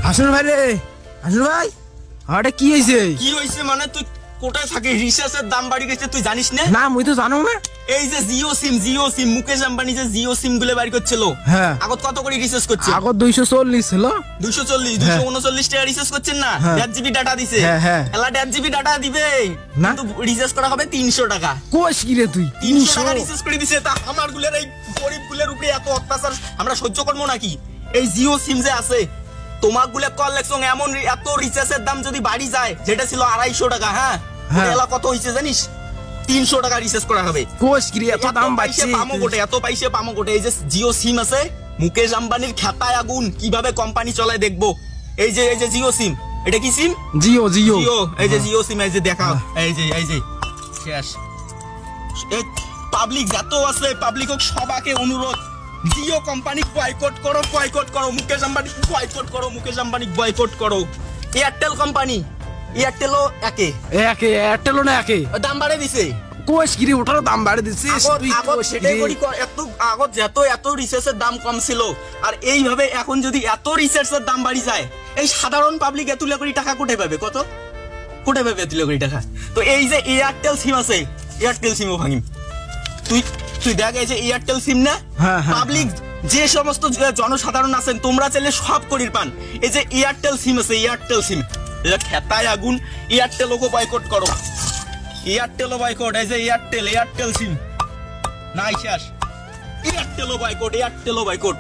হাসিন ভাই রে, হাসিন ভাই, আরে কি হইছে? কি হইছে মানে তুই কোথায় থাকিস? রিচার্জের দাম বাড়ি গেছে তুই জানিস না? না মুই তো জানো না। এই যে জিও সিম মুকেশ আম্বানি যে জিও সিম গুলো বাড়ি করছিল, হ্যাঁ আগত কত করে রিচার্জ করছে? আগত 240 ছিল। 240 239 টাকা রিচার্জ করছেন না? 1.5 জিবি ডাটা দিছে। এলা 1.5 জিবি ডাটা দিবে কিন্তু রিচার্জ করা হবে 300 টাকা। কোশ কি রে তুই? 300 টাকা রিচার্জ করে দিছে। তা আমার গুলের এই গরিব গুলের উপরে এত অত্যাচার আমরা সহ্য করব নাকি? এই জিও সিম যে আছে তোমার গুলে কল লেখছং এমন এত রিচার্জের দাম যদি বাড়ি যায়, যেটা ছিল 250 টাকা, হ্যাঁ এলা কত হইছে জানিস? 300 টাকা রিচার্জ করা হবে। কোশ কি রে এত দাম বাড়ছে? পামো গোটে এত পাইছে পামো গোটে। এই যে জিও সিম আছে, মুকেশ আম্বানির খাতায় আগুন, কিভাবে কোম্পানি চলায় দেখবো। এই যে জিও সিম, এটা কি সিম? জিও। এই যে জিও সিম, এই যে দেখাও, এই যে শেষ। এই পাবলিক যত আছে পাবলিক সবাইকে অনুরোধ, জিও কোম্পানি বয়কট করো, মুকেশ আম্বানি বয়কট করো, মুকেশ আম্বানি বয়কট করো। এয়ারটেল কোম্পানি, এয়ারটেলও এয়ারটেলও না একে দাম বাড়ে দিছে। কোশ কি রে ওটারও দাম বাড়ে দিছিস তুই? সেটাই করি, আগত এত রিচার্জের দাম কম ছিল, আর এইভাবে এখন যদি এত রিচার্জের দাম বাড়ি যায়, এই সাধারণ পাবলিক এতুলা করে টাকা কোথায় পাবে? কোথায় পাবে এতুলা করে টাকা? তো এই যে এয়ারটেল সিম আছে, এয়ারটেল সিমও ভাঙিম। তুই দেখ, এই যে এয়ারটেল সিম না, পাবলিক যে সমস্ত জনসাধারণ আছেন তোমরা চাইলে সব করির পান। এই যে এয়ারটেল সিম আছে, এয়ারটেল সিম খেতায় আগুন, এয়ারটেল ওকে বয়কট করো, এয়ারটেলও বয়কট। এই যে এয়ারটেল সিম নাই শেষ, এয়ারটেলও বয়কট।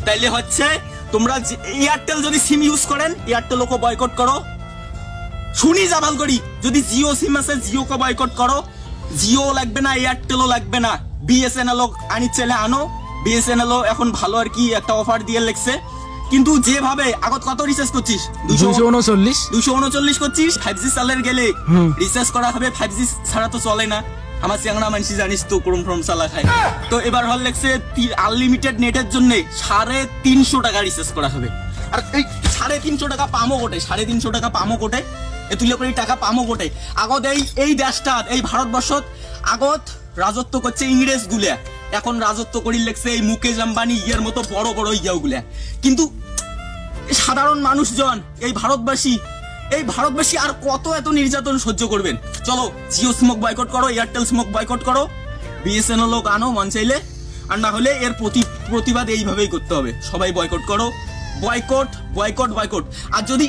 তাইলে হচ্ছে তোমরা এয়ারটেল যদি সিম ইউজ করেন এয়ারটেল ওকে বয়কট করো। শুনি জাবাল করি, যদি জিও সিম আছে জিও কে বয়কট করো। জিও লাগবে না, এয়ারটেলও লাগবে না, বিএসএনএল আনি চলে আনো। বিএসএনএল এখন ভালো আর কি একটা অফার দিয়ে লেখছে, কিন্তু যেভাবে আগত কত রিচার্জ করছিস? 239 করছিস। 5G চালের গেলে রিচার্জ করা হবে, 5G ছাড়া তো চলে না। আমার চিংড়া মানুষ জানিস তো ক্রোম ফ্রম চালা খায়। তো এবার হল লেখছে আনলিমিটেড নেটের জন্য 350 টাকা রিচার্জ করা হবে। আর এই 350 টাকা পামো গোটে, 350 টাকা পামো গোটে, এতুলে করে টাকা পামো গোটে। আগত এই দেশটা, এই ভারতবর্ষত আগত রাজত্ব করছে ইংরেজ গুলা, এখন রাজত্ব করি লেখছে এই মুকেশ আম্বানি ইয়ের মতো বড় বড় ইয়াও গুলা। কিন্তু সাধারণ মানুষজন, এই ভারতবাসী আর কত এত নির্যাতন সহ্য করবেন? চলো জিও স্মোক বয়কট করো, এয়ারটেল স্মোক বয়কট করো, বিএসএনএল আনো মন চাইলে, আর না হলে এর প্রতিবাদ এইভাবেই করতে হবে। সবাই বয়কট করো, বয়কট। আর যদি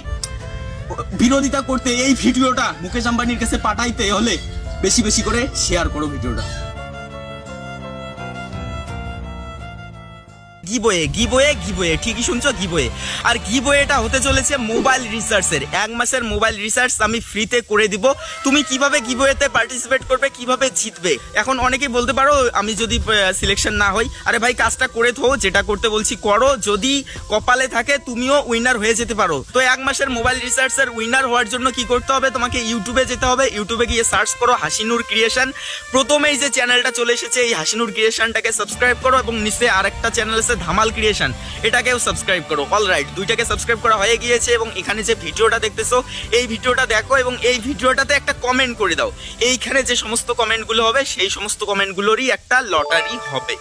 বিরোধিতা করতে এই ভিডিওটা মুকেশ আম্বানির কাছে পাঠাইতে হলে বেশি করে শেয়ার করো ভিডিওটা। গিভওয়ে ঠিকই শুনছো, গিভওয়ে। আর গিভওয়েটা হতে চলেছে মোবাইল রিচার্জের। 1 মাসের মোবাইল রিচার্জ আমি ফ্রিতে করে দিব। তুমি কিভাবে গিভওয়েতে পার্টিসিপেট করবে, কিভাবে জিতবে? এখন অনেকেই বলতে পারো আমি যদি সিলেকশন না হই, আরে ভাই কাজটা করে থো, যেটা করতে বলছি করো, যদি কপালে থাকে তুমিও উইনার হয়ে যেতে পারো। তো 1 মাসের মোবাইল রিচার্জের উইনার হওয়ার জন্য কি করতে হবে? তোমাকে ইউটিউবে যেতে হবে, ইউটিউবে গিয়ে সার্চ করো হাসিনুর ক্রিয়েশন। প্রথমেই যে চ্যানেলটা চলে এসেছে এই হাসিনুর ক্রিয়েশনটাকে সাবস্ক্রাইব করো, এবং নিচে আরেকটা চ্যানেল আছে ধামাল ক্রিয়েশন, এটাকেও সাবস্ক্রাইব করো। অলরাইট, দুইটাকে সাবস্ক্রাইব করা হয়ে গিয়েছে, এবং এখানে যে ভিডিওটা দেখতেছো এই ভিডিওটা দেখো, এবং এই ভিডিওটাতে একটা কমেন্ট করে দাও। এইখানে যে সমস্ত কমেন্টগুলো হবে সেই সমস্ত কমেন্টগুলোরই একটা লটারি হবে।